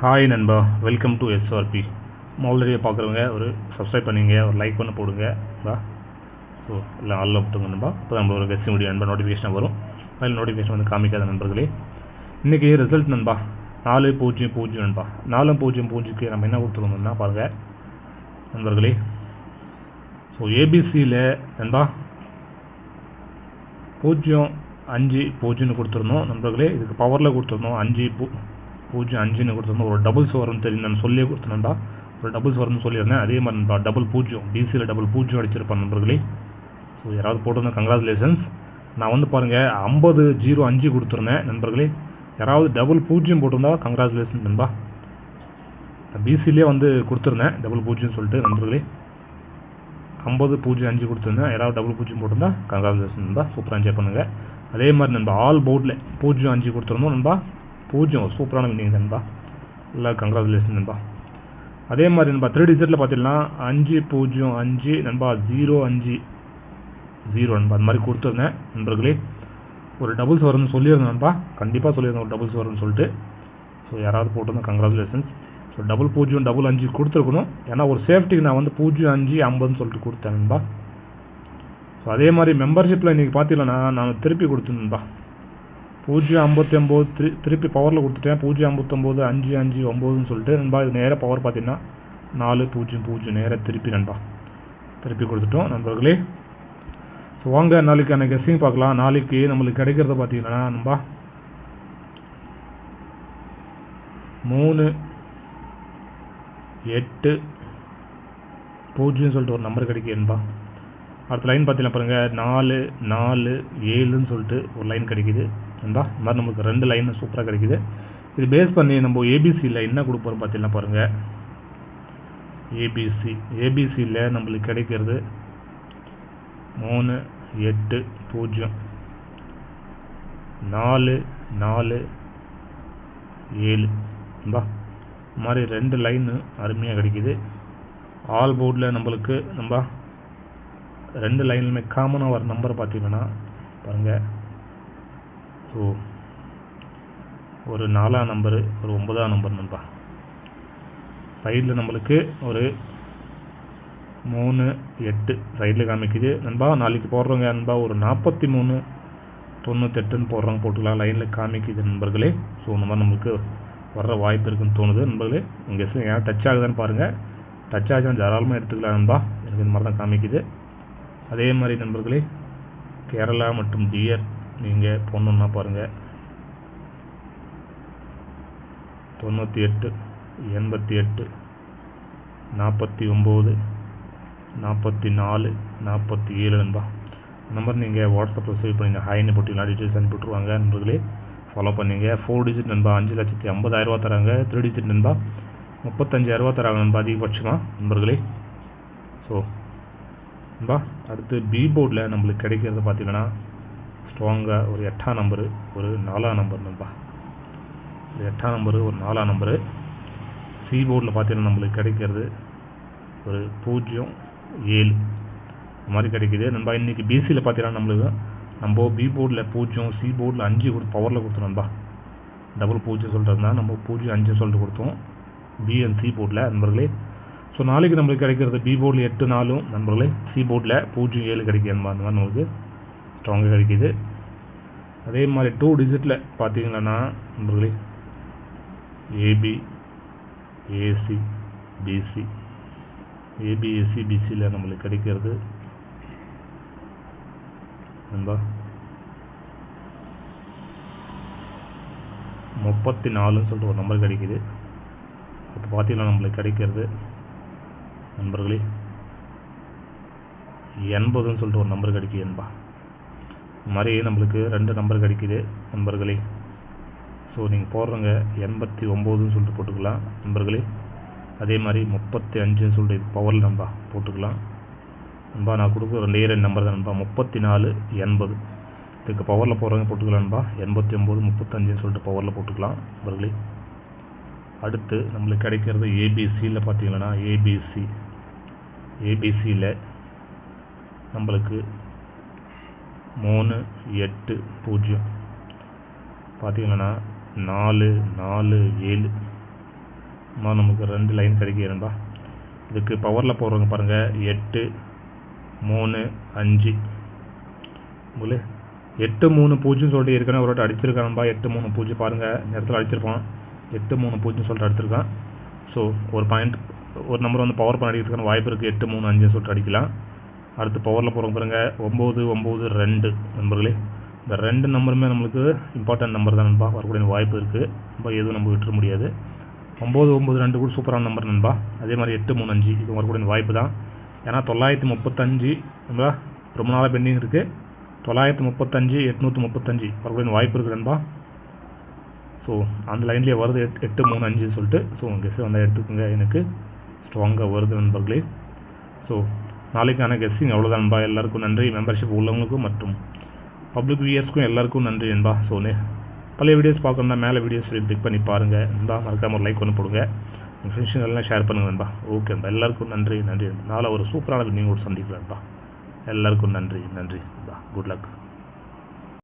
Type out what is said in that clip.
Hi நண்பா, welcome to SRP. ஆல்ரெடியாக பார்க்குறவங்க ஒரு சப்ஸ்கிரைப் பண்ணிங்க, ஒரு லைக் பண்ண போடுங்க நண்பா. ஸோ இல்லை ஆளில் விட்டுங்க நண்பா. இப்போ நம்மளோட கெஸ்ட் வீடியோ நண்பா நோட்டிஃபிகேஷன் வரும். அதில் நோட்டிஃபிகேஷன் வந்து காமிக்காத நண்பர்களே. இன்றைக்கி ரிசல்ட் நண்பா 4-0-0 நண்பா. 4-0-0க்கு நம்ம என்ன கொடுத்துருந்தோம்னா பாருங்கள் நண்பர்களே. ஸோ ஏபிசியில் நண்பா 0-5-0 கொடுத்துருந்தோம் நண்பர்களே. இதுக்கு பவரில் கொடுத்துருந்தோம் 5-0-5 கொடுத்துருந்தோம். ஒரு டபுள்ஸ் வரும்னு தெரியும், நான் சொல்லியே கொடுத்தேன்டா. ஒரு டபுள்ஸ் வரும்னு சொல்லியிருந்தேன். அதே மாதிரி நண்பா 0-0 டிசியில் 0-0 அடிச்சிருப்பேன் நண்பர்களே. ஸோ யாராவது போட்டிருந்தேன், கங்க்ராச்சுலேஷன்ஸ். நான் வந்து பாருங்கள் 50-0-5 கொடுத்துருந்தேன் நண்பர்களே. யாராவது 0-0 போட்டிருந்தா கங்க்ராச்சுலேஷன் நண்பா. பிசிலே வந்து கொடுத்துருந்தேன் 0-0 சொல்லிட்டு நண்பர்களே. 50-0-5 கொடுத்துருந்தேன். யாராவது 0-0 போட்டிருந்தா கங்க்ராச்சுலேஷன் நண்பா. சூப்பராக என்ஜாய் பண்ணுங்கள். அதே மாதிரி நண்பா ஆல் போர்டில் 0-5 கொடுத்துருந்தோம் நண்பா. 0 சூப்பரான வின்னிங் நண்பா. இல்லை கங்க்ராச்சுலேஷன் நண்பா. அதே மாதிரி நண்பா 3 டிஜிட்டில் பார்த்தீங்கன்னா 5-0-5 நண்பா 0-5-0 நண்பா அந்த மாதிரி கொடுத்துருந்தேன் நண்பர்களே. ஒரு டபுள்ஸ் வரும்னு சொல்லியிருந்தேன் நண்பா. கண்டிப்பாக சொல்லியிருந்தேன் ஒரு டபுள்ஸ் வரும்னு சொல்லிட்டு. ஸோ யாராவது போட்டிருந்தேன் கங்க்ராச்சுலேஷன்ஸ். ஸோ 0-0-5 கொடுத்துருக்கணும். ஏன்னா ஒரு சேஃப்டிக்கு நான் வந்து 0-5-50 சொல்லிட்டு கொடுத்தேன் நண்பா. ஸோ அதே மாதிரி மெம்பர்ஷிப்பில் இன்றைக்கி பார்த்தீங்கன்னா நான் திருப்பி கொடுத்தேன் நண்பா. 0-59 திருப்பி பவரில் கொடுத்துட்டேன். 0-59-5-5-9 சொல்லிட்டு நண்பா. இது நேராக பவர் பார்த்தீங்கன்னா 4-0-0 நேராக திருப்பி நண்பா திருப்பி கொடுத்துட்டோம் நண்பர்களே. ஸோ வாங்க நாளைக்கான கெஸ்ஸிங் பார்க்கலாம். நாளைக்கு நம்மளுக்கு கிடைக்கிறத பார்த்தீங்கன்னா நண்பா 3-8-0 சொல்லிட்டு ஒரு நம்பர் கிடைக்கும் நண்பா. அடுத்த லைன் பார்த்தீங்கன்னா பாருங்கள் 4-4-7ன்னு சொல்லிட்டு ஒரு லைன் கிடைக்கிது நண்பா. இந்த மாதிரி நமக்கு 2 லைன் சூப்பராக கிடைக்கிது. இது பேஸ் பண்ணி நம்ம ஏபிசியில் என்ன கொடுப்போம் பார்த்தீங்கன்னா பாருங்கள். ஏபிசியில் நம்மளுக்கு கிடைக்கிறது 3-8-0 4-4-7 நண்பா. இந்த மாதிரி 2 லைனு அருமையாக கிடைக்கிது. ஆல் போர்டில் நம்மளுக்கு நண்பா 2 லைன்லுமே காமனாக வர நம்பர் பார்த்தீங்கன்னா பாருங்கள். ஸோ ஒரு 4ஆம் நம்பரு, ஒரு 9ஆம் நம்பர் நண்பா. சைடில் நம்மளுக்கு ஒரு 3-8 சைடில் காமிக்குது நண்பா. நாளைக்கு போடுறவங்க நண்பா ஒரு 43-98ன்னு போடுறவங்க போட்டுக்கலாம். லைனில் காமிக்குது நண்பர்களே. ஸோ இந்த மாதிரி நம்மளுக்கு வர்ற வாய்ப்பு இருக்குன்னு தோணுது நண்பர்களே. உங்கள் ஏன் டச் ஆகுதான்னு பாருங்கள். டச் ஆகுதுன்னு தாராளமாக எடுத்துக்கலாம் நண்பா. எனக்கு இந்த மாதிரி தான் காமிக்குது. அதே மாதிரி நண்பர்களே கேரளா மற்றும் டிஆர் நீங்கள் போடணுன்னா பாருங்கள் 98-88 49 44 47 நண்பா. நம்பர் நீங்கள் வாட்ஸ்அப்பில் சேவ் பண்ணிங்க. ஹைன்னு போட்டிங்கன்னா டீட்டெயில்ஸ் அனுப்பிவிட்ருவாங்க நண்பர்களே. ஃபாலோ பண்ணிங்க. 4 டிஜிட் நண்பா 5,50,000 தராங்க. 3 டிஜிட் நண்பா 35,000 தராங்க நண்பா அதிகபட்சமாக நண்பர்களே. ஸோ நண்பா அடுத்து பி போர்டில் நம்மளுக்கு கிடைக்கிறது பார்த்தீங்கன்னா ஸ்ட்ராங்காக ஒரு 8ஆம் நம்பரு, ஒரு 4ஆம் நம்பர் நண்பா. ஒரு 8ஆம் நம்பரு, ஒரு 4ஆம் நம்பரு. சி போர்டில் பார்த்தீங்கன்னா நம்மளுக்கு கிடைக்கிறது ஒரு 0-7 இந்த மாதிரி கிடைக்கிது நண்பா. இன்றைக்கி பிசியில் பார்த்தீங்கன்னா நம்மளுக்கு நம்ம பி போர்டில் 0, சி போர்டில் 5 கொடுத்து பவரில் கொடுத்தோம் நண்பா. 0-0 சொல்கிறதுனா நம்ம 0-5 சொல்லிட்டு கொடுத்தோம் பி அண்ட் சி போர்டில் நண்பர்களே. ஸோ நாளைக்கு நம்மளுக்கு கிடைக்கிறது பி போர்டில் 8-4 நண்பர்களே. சி போர்டில் 0-7 கிடைக்கிது நண்பா. அந்த மாதிரி நம்மளுக்கு ஸ்ட்ராங்காக கிடைக்கிது. அதே மாதிரி 2 டிஜிட்டில் பார்த்தீங்கன்னா நண்பர்களே ஏபி ஏசி பிசி ஏபிஎஸ்சி பிசியில் நம்மளுக்கு கிடைக்கிறது நண்பா 34ன்னு சொல்லிட்டு ஒரு நம்பர் கிடைக்கிது. இப்போ பார்த்தீங்கன்னா நம்மளுக்கு கிடைக்கிறது நண்பர்களே 80ன்னு சொல்லிட்டு ஒரு நம்பர் கிடைக்கிது நண்பா. இந்த மாதிரி நம்மளுக்கு 2 நம்பர் கிடைக்கிது நண்பர்களே. ஸோ நீங்கள் போடுறவங்க 89ன்னு சொல்லிட்டு போட்டுக்கலாம் நண்பர்களே. அதே மாதிரி 35ன்னு சொல்லிட்டு பவரில் நண்பா போட்டுக்கலாம் நண்பா. நான் கொடுக்குற 2 நம்பர் தான் நண்பா 34-80. இதுக்கு பவரில் போடுறவங்க போட்டுக்கலாம் நண்பா. 89-35ன்னு சொல்லிட்டு பவரில் போட்டுக்கலாம் நண்பர்களே. அடுத்து நம்மளுக்கு கிடைக்கிறது ஏபிசியில் பார்த்தீங்கன்னா ஏபிசியில் நம்மளுக்கு 3-8-0 பார்த்தீங்கன்னா 4-4-7 நமக்கு 2 லைன் கிடைக்கிறேன்பா. இதுக்கு பவரில் போடுறவங்க பாருங்கள் 8 3 5 உங்களுக்கு 8 3 0 சொல்லிட்டு ஏற்கனவே ஒரு வாட்டி அடிச்சிருக்கான்பா. 8 3 0 பாருங்கள் நேரத்தில் அடிச்சிருப்பான். 8 3 0 சொல்லிட்டு அடிச்சிருக்கான். ஸோ ஒரு நம்பர் வந்து பவர் பண்ண அடிக்கிறதுக்கான வாய்ப்பு இருக்குது. 8 3 5 சொல்லிட்டு அடிக்கலாம். அடுத்து பவரில் போகிறவங்க பாருங்கள் 9 9 2 நண்பர்களே. இந்த 2 நம்பருமே நம்மளுக்கு இம்பார்ட்டன்ட் நம்பர் தான் நண்பா. வரக்கூடிய வாய்ப்பு இருக்குது. ரொம்ப எதுவும் நம்ம விட்டுற முடியாது. 9 9 2 கூட சூப்பரான நம்பர் நண்பா. அதே மாதிரி 8 3 5 இது வரக்கூடிய வாய்ப்பு தான். ஏன்னா 935 நண்பா ரொம்ப நாளாக பெண்டிங் இருக்குது. 935 835 வரக்கூடிய வாய்ப்பு இருக்குது நண்பா. ஸோ அந்த லைன்லேயே வருது 8 3 5 சொல்லிட்டு. ஸோ கெஸ் வந்தால் எடுத்துக்கோங்க. எனக்கு ஸ்ட்ராங்காக வருது நண்பர்களே. ஸோ நாளைக்கான கெஸ்ஸிங் அவ்வளோதான் நண்பா. எல்லாருக்கும் நன்றி. மெம்பர்ஷிப் உள்ளவங்களுக்கும் மற்றும் பப்ளிக் வியூயர்ஸ்க்கும் எல்லாருக்கும் நன்றி நண்பா. ஸோ பழைய வீடியோஸ் பார்க்கணும்னா மேலே வீடியோஸ் கிளிக் பண்ணி பாருங்கள் நண்பா. மறக்காம ஒரு லைக் ஒன்று போடுங்க. உங்கள் ஃப்ரெண்ட்ஸுங்க எல்லாம் ஷேர் பண்ணுங்கள் நண்பா. ஓகே நண்பா. எல்லாருக்கும் நன்றி நன்றி. நாளை ஒரு சூப்பரான நீங்கள் சந்திக்கலாம் நண்பா. எல்லாருக்கும் நன்றி நன்றி நண்பா. Good luck.